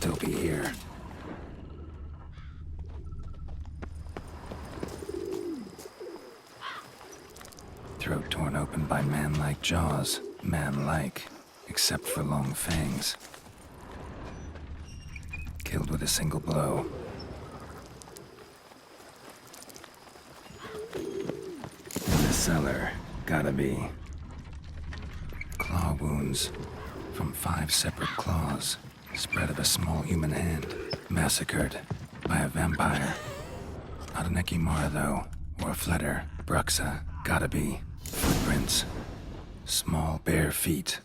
still be here. Throat torn open by man-like jaws. Man-like, except for long fangs. Killed with a single blow. In the cellar, gotta be. Claw wounds from 5 separate claws, spread of a small human hand, massacred by a vampire. Not an Ekimara though, or a Fletter. Bruxa, gotta be. Footprints. Small bare feet.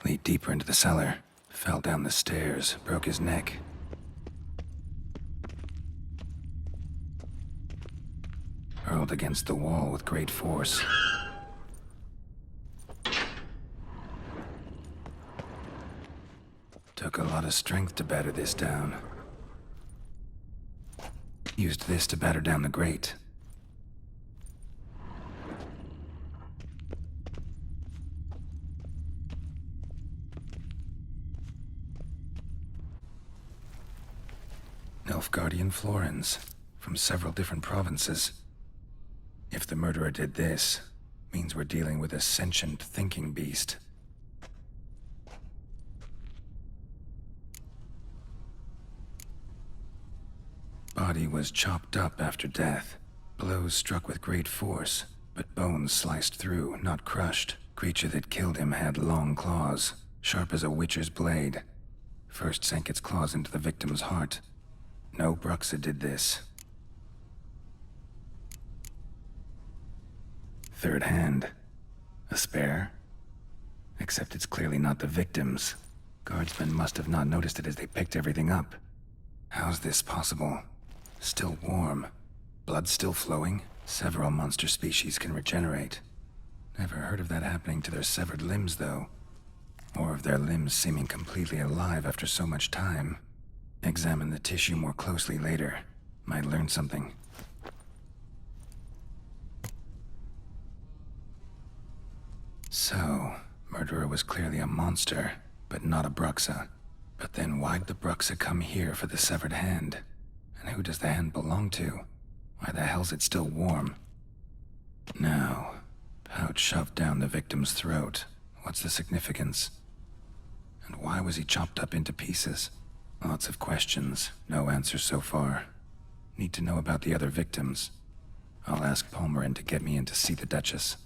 Lead deeper into the cellar. Fell down the stairs, broke his neck. Hurled against the wall with great force. Took a lot of strength to batter this down. Used this to batter down the grate. Nilfgaardian florins from several different provinces. If the murderer did this, means we're dealing with a sentient thinking beast. Body was chopped up after death. Blows struck with great force, but bones sliced through, not crushed. Creature that killed him had long claws, sharp as a witcher's blade. First sank its claws into the victim's heart. No Bruxa did this. Third hand. A spare? Except it's clearly not the victim's. Guardsmen must have not noticed it as they picked everything up. How's this possible? Still warm. Blood still flowing? Several monster species can regenerate. Never heard of that happening to their severed limbs, though. Or of their limbs seeming completely alive after so much time. Examine the tissue more closely later. Might learn something. So, murderer was clearly a monster, but not a Bruxa. But then why'd the Bruxa come here for the severed hand? And who does the hand belong to? Why the hell's it still warm? Now, pouch shoved down the victim's throat. What's the significance? And why was he chopped up into pieces? Lots of questions, no answers so far. Need to know about the other victims. I'll ask Palmerin to get me in to see the Duchess.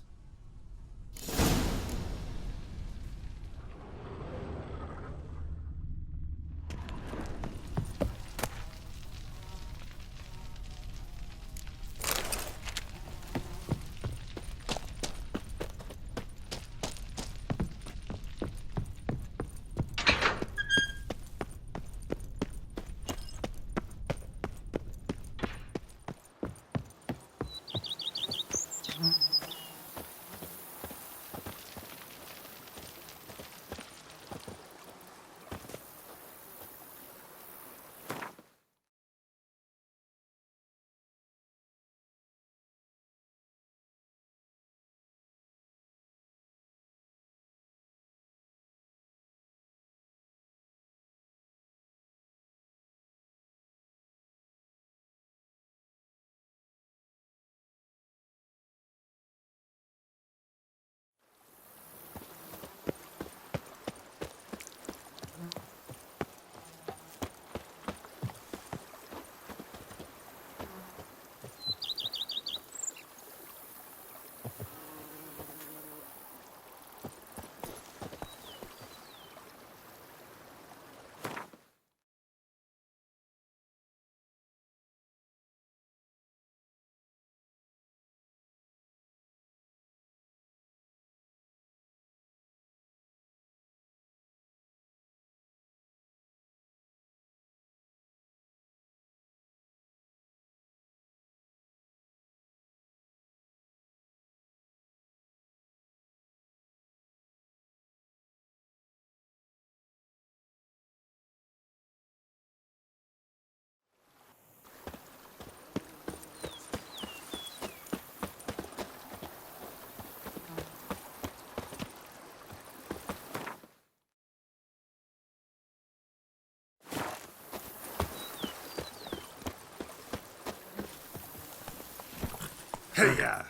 Hey-ya!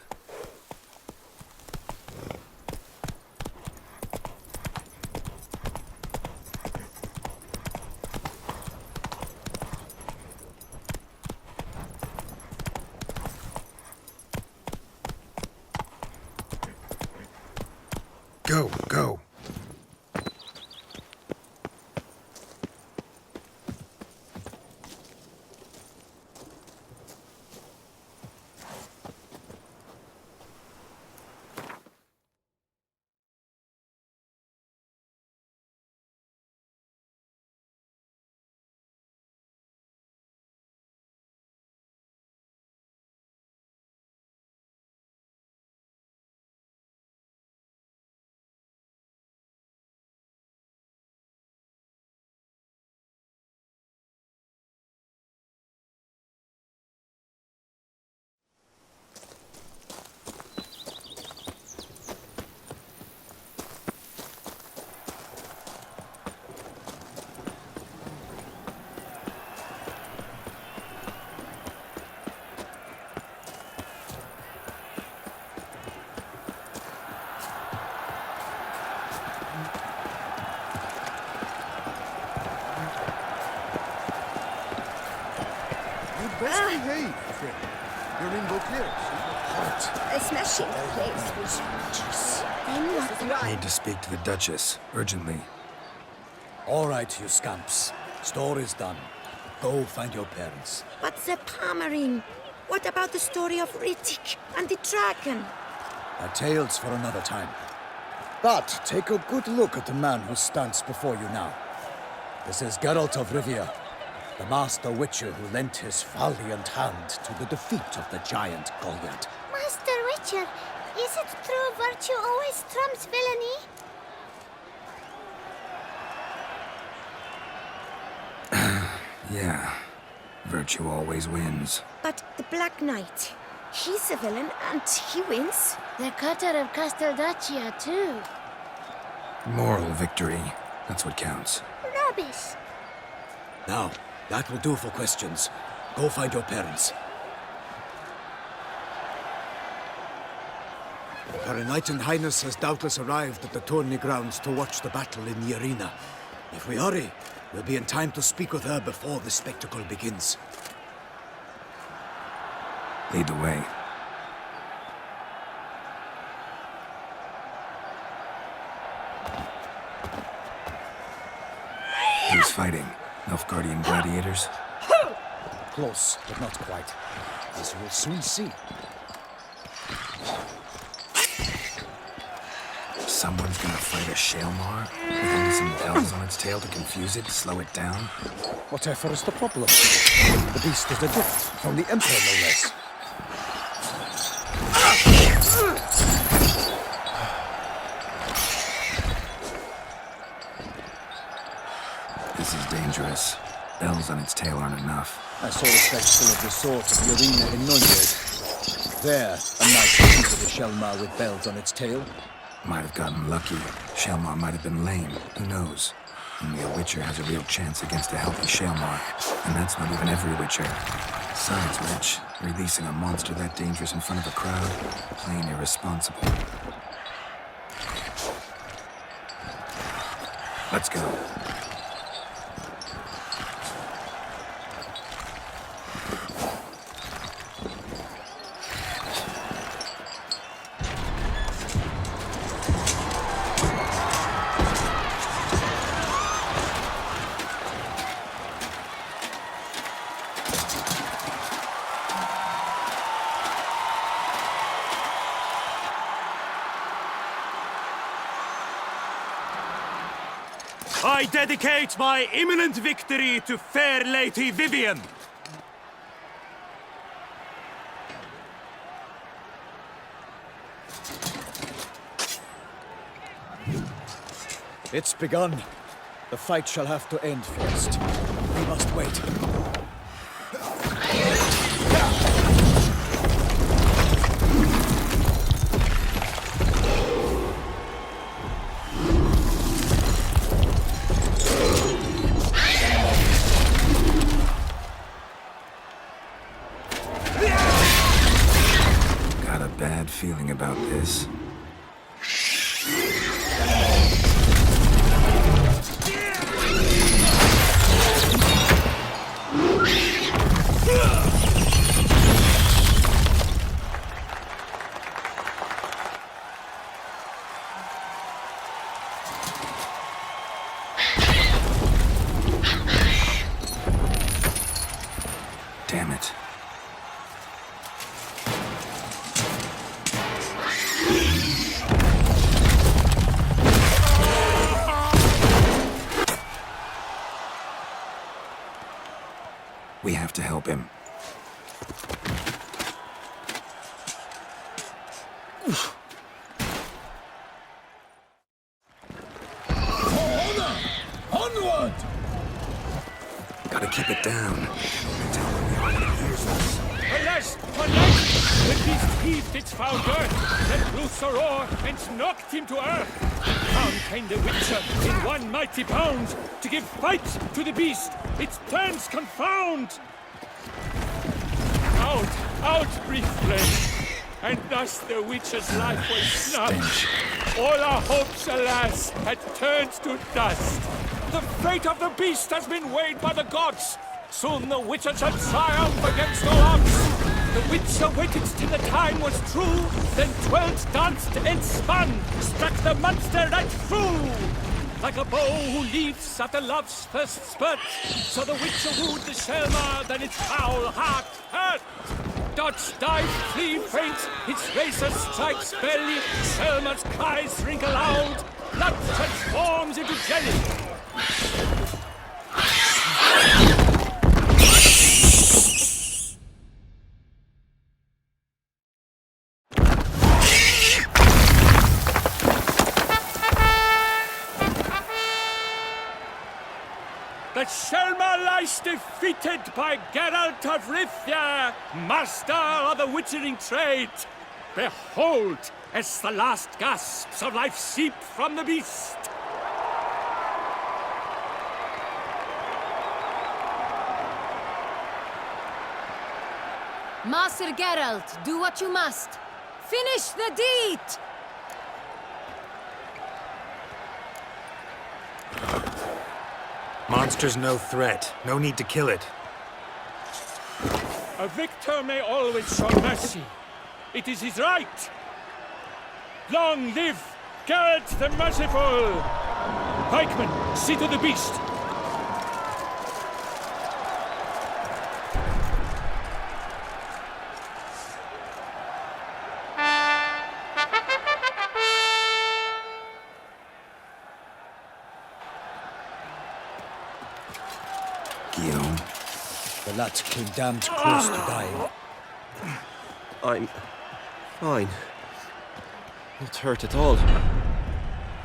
Go, go. Behave, friend. You're in Beauclair's. A smashing place was just. Then what's I right? need to speak to the Duchess, urgently. All right, you scamps. Store is done. Go find your parents. But the Palmerine. What about the story of Riddick and the dragon? Our tales for another time. But take a good look at the man who stands before you now. This is Geralt of Rivia, the master witcher who lent his valiant hand to the defeat of the giant Goliath. Master Witcher, is it true virtue always trumps villainy? Yeah. Virtue always wins. But the Black Knight. He's a villain and he wins. The cutter of Casteldaccia, too. Moral victory. That's what counts. Rubbish. Now, that will do for questions. Go find your parents. Her Enlightened Highness has doubtless arrived at the tourney grounds to watch the battle in the arena. If we hurry, we'll be in time to speak with her before the spectacle begins. Lead the way. Who's fighting? Nilfgaardian gladiators? Close, but not quite. As you will soon see. Someone's gonna fight a Shaelmar? With only some bells on its tail to confuse it, slow it down? Whatever is the problem? The beast is a gift from the Emperor, no less. This is dangerous. Bells on its tail aren't enough. I saw a spectacle of the sort at the arena in Nunez. There, a knight defeated a Shelmar with bells on its tail. Might have gotten lucky. Shaelmar might have been lame. Who knows? Only a Witcher has a real chance against a healthy Shaelmar. And that's not even every Witcher. Besides which, releasing a monster that dangerous in front of a crowd, plain irresponsible. Let's go. I dedicate my imminent victory to fair Lady Vivian. It's begun. The fight shall have to end first. We must wait. about this. Damn it. We have to help him. Onward! Gotta keep it down. Alas, alas! The beast heaved its foul girth, let loose a roar, and knocked him to earth. Down came the Witcher in one mighty bound to give fight to the beast. Its plans confound. Out, brief flame. And thus the Witcher's life was snuffed. All our hopes, alas, had turned to dust. The fate of the beast has been weighed by the gods. Soon the Witcher shall triumph against all odds. The Witcher waited till the time was true, then twirled, danced, and spun, struck the monster right through. Like a bow who leaps after love's first spurt, so the Witcher wooed the Selma, then its foul heart hurt. Dodge, dive, flee, faint, its razor strikes belly, Selma's cries ring aloud, blood transforms into jelly. The Selma lies defeated by Geralt of Rivia, master of the witchering trade. Behold, as the last gasps of life seep from the beast. Master Geralt, do what you must. Finish the deed! Monster's no threat. No need to kill it. A victor may always show mercy. It is his right. Long live Geralt the Merciful! Pikeman, see to the beast. The lad came damned close to dying. I'm fine. Not hurt at all.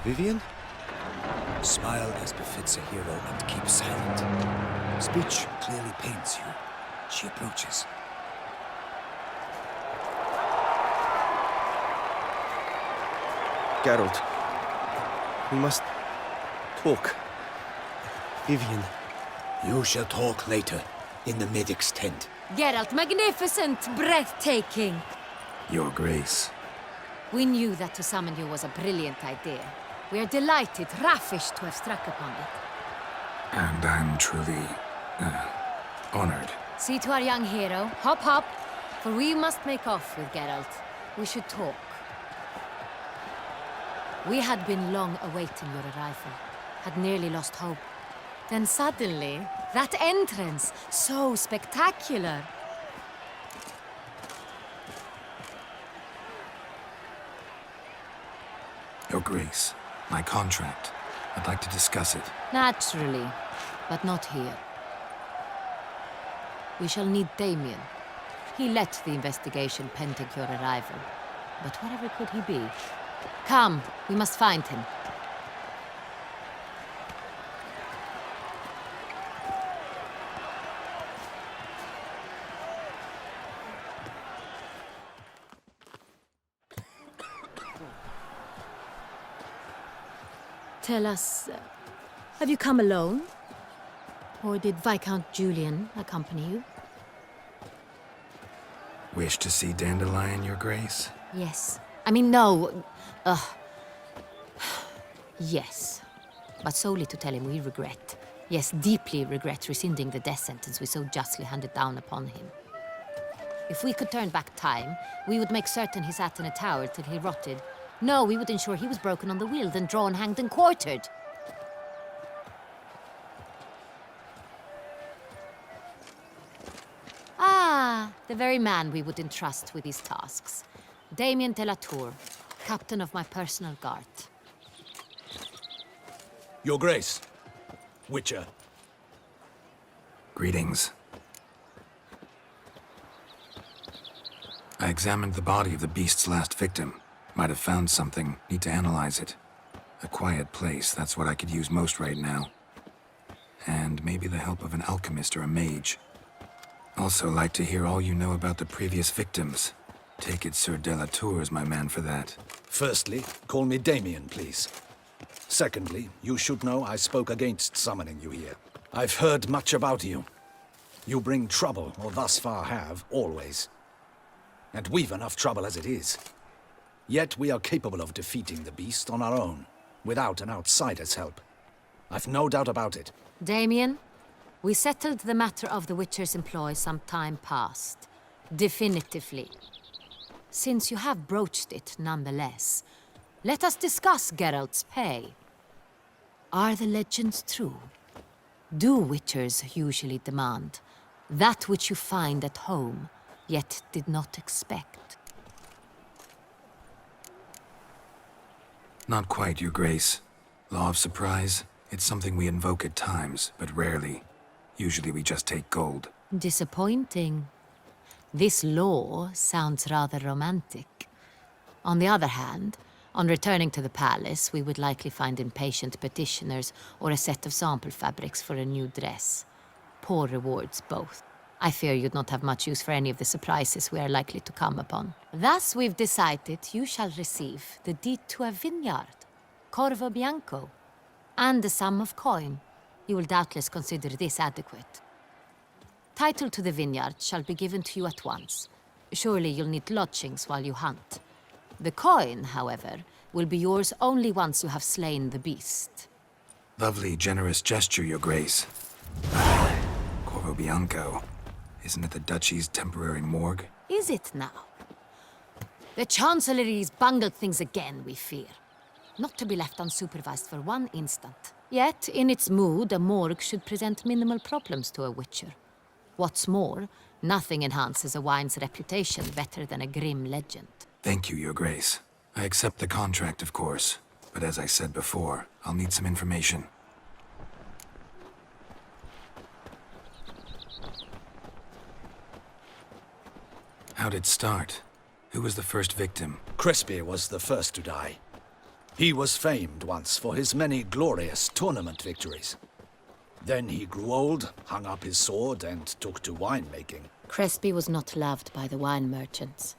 Vivian? Smile as befits a hero and keep silent. Speech clearly pains you. She approaches. Geralt. We must talk. Vivian. You shall talk later, in the medic's tent. Geralt, magnificent, breathtaking. Your Grace. We knew that to summon you was a brilliant idea. We are delighted, ravished to have struck upon it. And I'm truly, honored. See to our young hero. Hop, hop. For we must make off with Geralt. We should talk. We had been long awaiting your arrival. Had nearly lost hope. Then suddenly, that entrance, so spectacular. Your Grace, my contract. I'd like to discuss it. Naturally, but not here. We shall need Damien. He let the investigation pending your arrival. But wherever could he be? Come, we must find him. Tell us, have you come alone? Or did Viscount Julian accompany you? Wish to see Dandelion, Your Grace? Yes, I mean, no. Yes. But solely to tell him we regret. Yes, deeply regret rescinding the death sentence we so justly handed down upon him. If we could turn back time, we would make certain he sat in a tower till he rotted. No, we would ensure he was broken on the wheel, then drawn, hanged, and quartered. Ah, the very man we would entrust with these tasks. Damien de la Tour, captain of my personal guard. Your Grace, Witcher. Greetings. I examined the body of the beast's last victim. Might have found something. Need to analyze it. A quiet place, that's what I could use most right now. And maybe the help of an alchemist or a mage. Also like to hear all you know about the previous victims. Take it Sir de la Tour is my man for that. Firstly, call me Damien, please. Secondly, you should know I spoke against summoning you here. I've heard much about you. You bring trouble, or thus far have, always. And we've enough trouble as it is. Yet we are capable of defeating the beast on our own, without an outsider's help. I've no doubt about it. Damien, we settled the matter of the Witcher's employ some time past. Definitively. Since you have broached it nonetheless, let us discuss Geralt's pay. Are the legends true? Do Witchers usually demand that which you find at home, yet did not expect? Not quite, Your Grace. Law of surprise, it's something we invoke at times, but rarely. Usually we just take gold. Disappointing. This law sounds rather romantic. On the other hand, on returning to the palace, we would likely find impatient petitioners or a set of sample fabrics for a new dress. Poor rewards, both. I fear you'd not have much use for any of the surprises we are likely to come upon. Thus, we've decided you shall receive the deed to a vineyard, Corvo Bianco, and a sum of coin. You will doubtless consider this adequate. Title to the vineyard shall be given to you at once. Surely you'll need lodgings while you hunt. The coin, however, will be yours only once you have slain the beast. Lovely, generous gesture, Your Grace. Corvo Bianco. Isn't it the Duchy's temporary morgue? Is it now? The Chancellery's bungled things again, we fear. Not to be left unsupervised for one instant. Yet, in its mood, a morgue should present minimal problems to a Witcher. What's more, nothing enhances a wine's reputation better than a grim legend. Thank you, Your Grace. I accept the contract, of course. But as I said before, I'll need some information. How'd it start? Who was the first victim? Crespi was the first to die. He was famed once for his many glorious tournament victories. Then he grew old, hung up his sword, and took to winemaking. Crespi was not loved by the wine merchants.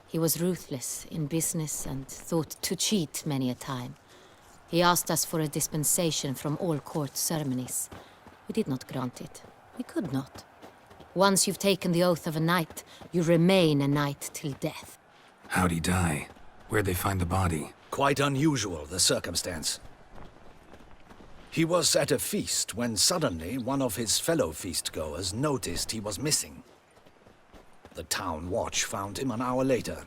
He was ruthless in business and thought to cheat many a time. He asked us for a dispensation from all court ceremonies. We did not grant it. We could not. Once you've taken the oath of a knight, you remain a knight till death. How'd he die? Where'd they find the body? Quite unusual, the circumstance. He was at a feast when suddenly one of his fellow feastgoers noticed he was missing. The town watch found him an hour later.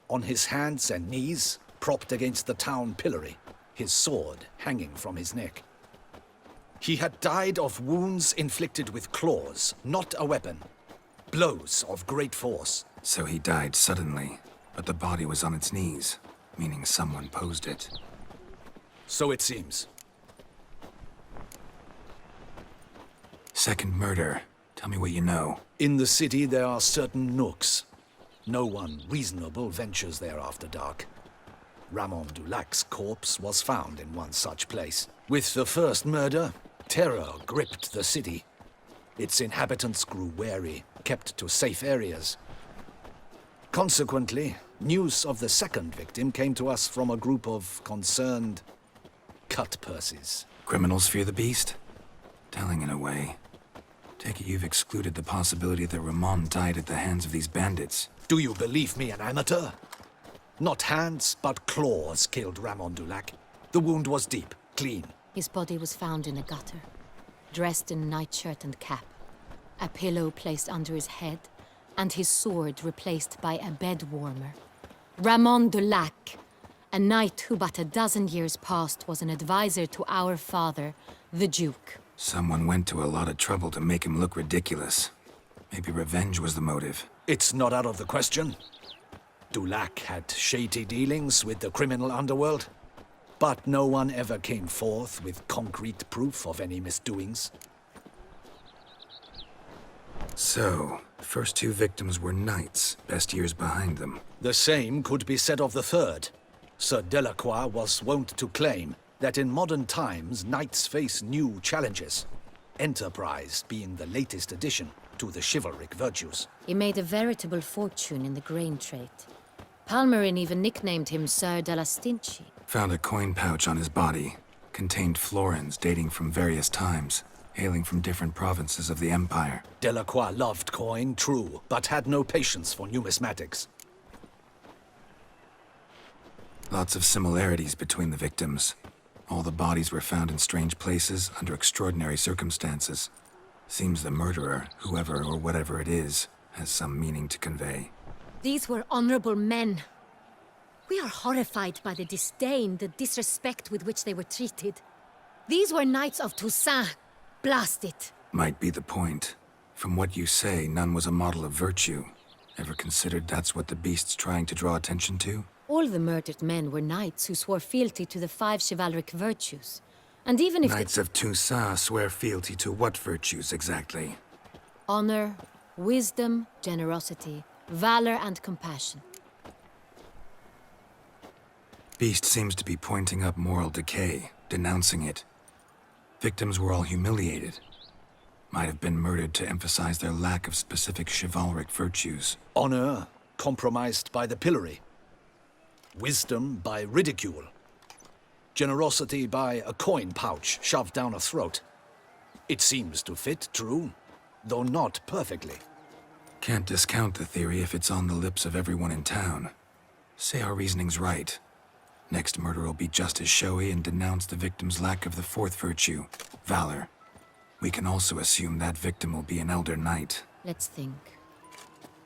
On his hands and knees, propped against the town pillory, his sword hanging from his neck. He had died of wounds inflicted with claws, not a weapon. Blows of great force. So he died suddenly, but the body was on its knees, meaning someone posed it. So it seems. Second murder. Tell me what you know. In the city there are certain nooks. No one reasonable ventures there after dark. Ramon Dulac's corpse was found in one such place. With the first murder, terror gripped the city. Its inhabitants grew wary, kept to safe areas. Consequently, news of the second victim came to us from a group of concerned cut-purses. Criminals fear the beast? Telling in a way. Take it you've excluded the possibility that Ramon died at the hands of these bandits. Do you believe me an amateur? Not hands, but claws killed Ramon Dulac. The wound was deep, clean. His body was found in a gutter, dressed in nightshirt and cap, a pillow placed under his head, and his sword replaced by a bed warmer. Ramon Dulac, a knight who but a dozen years past was an advisor to our father, the Duke. Someone went to a lot of trouble to make him look ridiculous. Maybe revenge was the motive. It's not out of the question. Dulac had shady dealings with the criminal underworld, but no one ever came forth with concrete proof of any misdoings. So, first two victims were knights, best years behind them. The same could be said of the third. Sir Delacroix was wont to claim that in modern times knights face new challenges, enterprise being the latest addition to the chivalric virtues. He made a veritable fortune in the grain trade. Palmerin even nicknamed him Sir de la Stinchi. Found a coin pouch on his body. Contained florins dating from various times, hailing from different provinces of the Empire. Delacroix loved coin, true, but had no patience for numismatics. Lots of similarities between the victims. All the bodies were found in strange places under extraordinary circumstances. Seems the murderer, whoever or whatever it is, has some meaning to convey. These were honorable men. We are horrified by the disdain, the disrespect with which they were treated. These were knights of Toussaint. Blast it. Might be the point. From what you say, none was a model of virtue. Ever considered that's what the beast's trying to draw attention to? All the murdered men were knights who swore fealty to the 5 chivalric virtues. And even if Knights of Toussaint swear fealty to what virtues exactly? honor, wisdom, generosity, valor, and compassion. Beast seems to be pointing up moral decay, denouncing it. Victims were all humiliated. Might have been murdered to emphasize their lack of specific chivalric virtues. Honor compromised by the pillory. Wisdom by ridicule. Generosity by a coin pouch shoved down a throat. It seems to fit, true, though not perfectly. Can't discount the theory if it's on the lips of everyone in town. Say our reasoning's right. Next murder will be just as showy and denounce the victim's lack of the 4th virtue, valor. We can also assume that victim will be an elder knight. Let's think.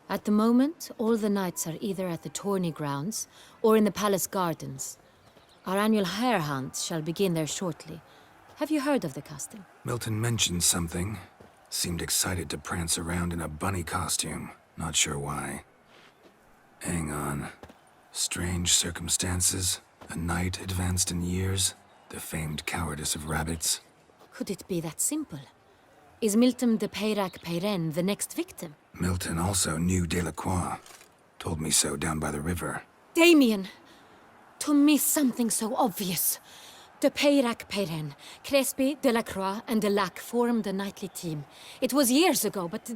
At the moment, all the knights are either at the tourney grounds or in the palace gardens. Our annual hare hunt shall begin there shortly. Have you heard of the custom? Milton mentioned something. Seemed excited to prance around in a bunny costume. Not sure why. Hang on. Strange circumstances. A knight advanced in years. The famed cowardice of rabbits. Could it be that simple? Is Milton de Peyrac-Peyren the next victim? Milton also knew Delacroix. Told me so down by the river. Damien! To miss something so obvious. De Peyrac-Peyren, Crespi, Delacroix, and Delac formed a knightly team. It was years ago, but...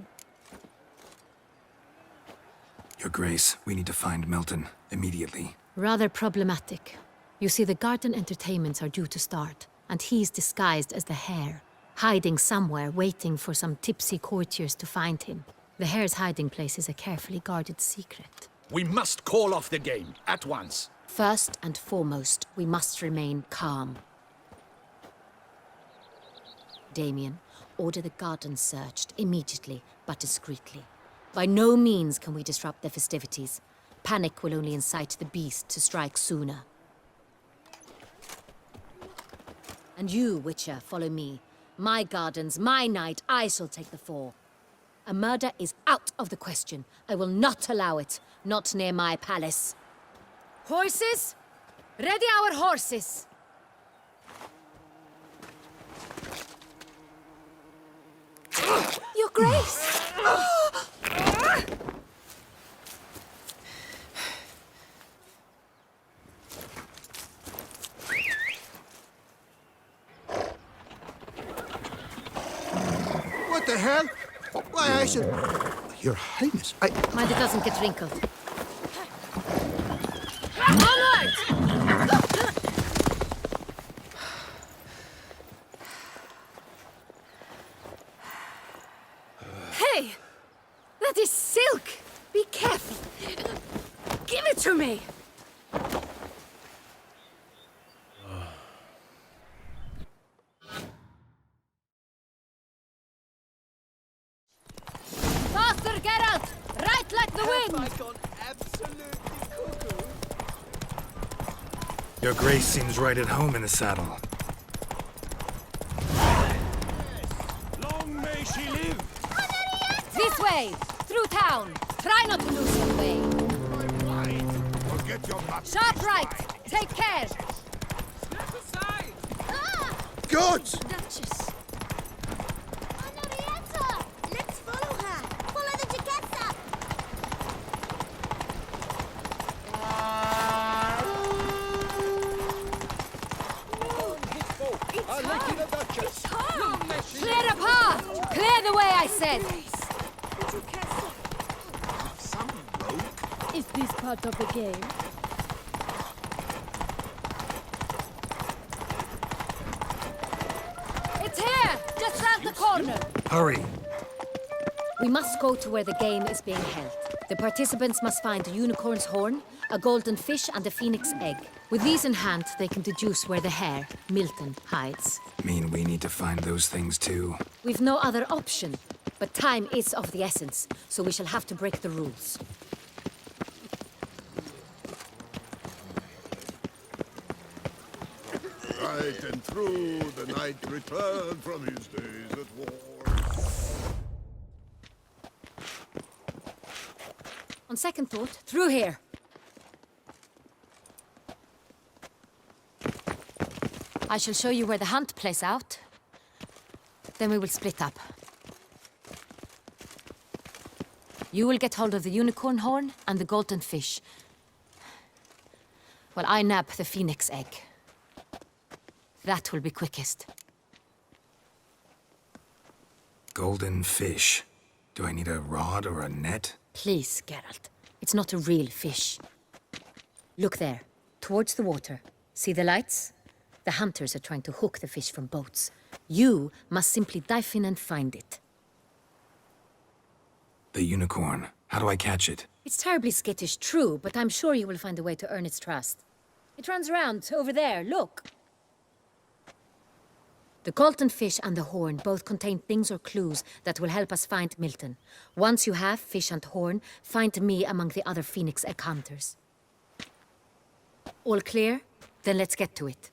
Your Grace, we need to find Milton. Immediately. Rather problematic. You see, the garden entertainments are due to start, and he's disguised as the hare, hiding somewhere, waiting for some tipsy courtiers to find him. The hare's hiding place is a carefully guarded secret. We must call off the game, at once. First and foremost, we must remain calm. Damien, order the garden searched immediately, but discreetly. By no means can we disrupt the festivities. Panic will only incite the beast to strike sooner. And you, Witcher, follow me. My gardens, my night, I shall take the fall. A murder is out of the question. I will not allow it. Not near my palace. Horses? Ready our horses! Your Grace! What the hell? Why, I should... Your Highness, Mind it doesn't get wrinkled. Onward! Hey! That is silk! Be careful! Give it to me! Your Grace seems right at home in the saddle. Long may she live! This way! Through town! Try not to lose your way! Sharp right! Take care! Good! Duchess. Henrietta! Let's follow her! Follow the Jaquetta! It's hard! Clear the path! Clear the way, I said! Is this part of the game? It's here! Just round the corner! Hurry! We must go to where the game is being held. The participants must find a unicorn's horn, a golden fish, and a phoenix egg. With these in hand, they can deduce where the hare, Milton, hides. Mean we need to find those things too. We've no other option. But time is of the essence, so we shall have to break the rules. Right and true, the knight returned from his days at war. On second thought, through here. I shall show you where the hunt plays out. Then we will split up. You will get hold of the unicorn horn and the golden fish. While I nab the phoenix egg. That will be quickest. Golden fish. Do I need a rod or a net? Please, Geralt. It's not a real fish. Look there, towards the water. See the lights? The hunters are trying to hook the fish from boats. You must simply dive in and find it. The unicorn. How do I catch it? It's terribly skittish, true, but I'm sure you will find a way to earn its trust. It runs around, over there, look. The golden fish and the horn both contain things or clues that will help us find Milton. Once you have fish and horn, find me among the other phoenix egg hunters. All clear? Then let's get to it.